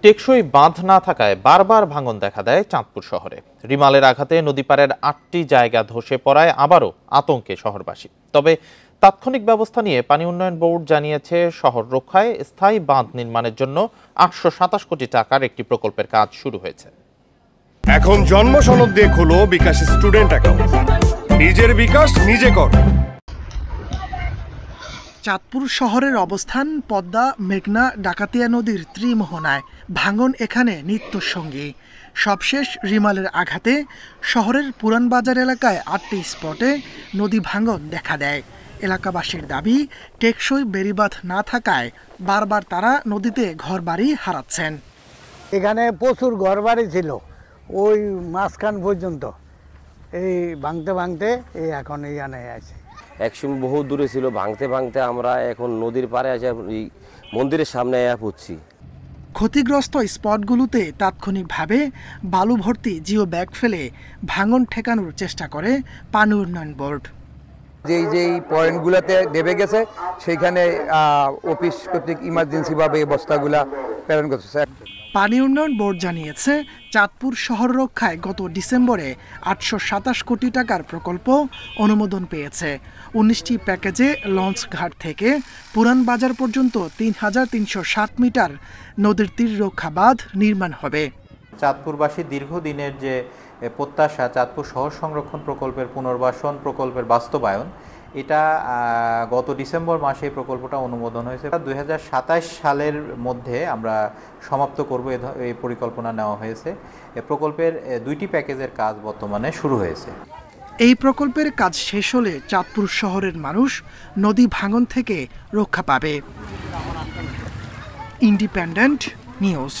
টেকসই বাঁধ না থাকায় বারবার ভাঙন দেখা দেয় চাঁদপুর শহরে। রিমালের আঘাতে নদীপাড়ের ৮টি জায়গা ধসে পড়ায় আবারও আতঙ্কে শহরবাসী। তবে তাৎক্ষণিক ব্যবস্থা নিয়ে পানি উন্নয়ন বোর্ড জানিয়েছে, শহর রক্ষায় স্থায়ী বাঁধ নির্মাণের জন্য ৮২৭ কোটি টাকার একটি প্রকল্পের কাজ শুরু হয়েছে। এখন জন্ম সনদ দিয়ে খোলো বিকাশ স্টুডেন্ট অ্যাকাউন্ট। নিজের বিকাশ নিজে কর। চাঁদপুর শহরের অবস্থান পদ্মা, মেঘনা, ডাকাতিয়া নদীর ত্রিমোহনায়। ভাঙন এখানে নিত্যসঙ্গী। সবশেষ রিমালের আঘাতে শহরের পুরান বাজার এলাকায় ৮টি স্পটে নদী ভাঙন দেখা দেয়। এলাকাবাসীর দাবি, টেকসই বেড়িবাঁধ না থাকায় বারবার তারা নদীতে ঘরবাড়ি হারাচ্ছেন। এখানে প্রচুর ঘরবাড়ি ছিল, ওই মাঝখান পর্যন্ত। এই ভাঙতে ভাঙতে এই এখন এইখানে আছে। একসময় বহু দূরে ছিল, ভাঙতে ভাঙতে আমরা এখন নদীর পাড়ে এসে মন্দিরের সামনে পড়ছি। ক্ষতিগ্রস্ত স্পটগুলোতে তাৎক্ষণিকভাবে বালু ভর্তি জিও ব্যাগ ফেলে ভাঙন ঠেকানোর চেষ্টা করে পানি উন্নয়ন বোর্ড। যেই পয়েন্টগুলোতে ডেবে গেছে সেইখানে অফিস কর্তৃক ইমার্জেন্সিভাবে এই বস্তাগুলা প্রেরণ করছে। পানি উন্নয়ন বোর্ড জানিয়েছে, চাঁদপুর শহর রক্ষায় গত ডিসেম্বরে ৮২৭ কোটি টাকার প্রকল্প অনুমোদন পেয়েছে। ১৯টি প্যাকেজে লঞ্চঘাট থেকে পুরান বাজার পর্যন্ত ৩৩৬০ মিটার নদীর তীর রক্ষা বাঁধ নির্মাণ হবে। চাঁদপুরবাসী দীর্ঘদিনের যে প্রত্যাশা, চাঁদপুর শহর সংরক্ষণ প্রকল্পের পুনর্বাসন প্রকল্পের বাস্তবায়ন, এটা গত ডিসেম্বর মাসে এই প্রকল্পটা অনুমোদন হয়েছে। ২০২৭ সালের মধ্যে আমরা সমাপ্ত করব এই পরিকল্পনা নেওয়া হয়েছে। এই প্রকল্পের ২টি প্যাকেজের কাজ বর্তমানে শুরু হয়েছে। এই প্রকল্পের কাজ শেষ হলে চাঁদপুর শহরের মানুষ নদী ভাঙন থেকে রক্ষা পাবে। Independent news.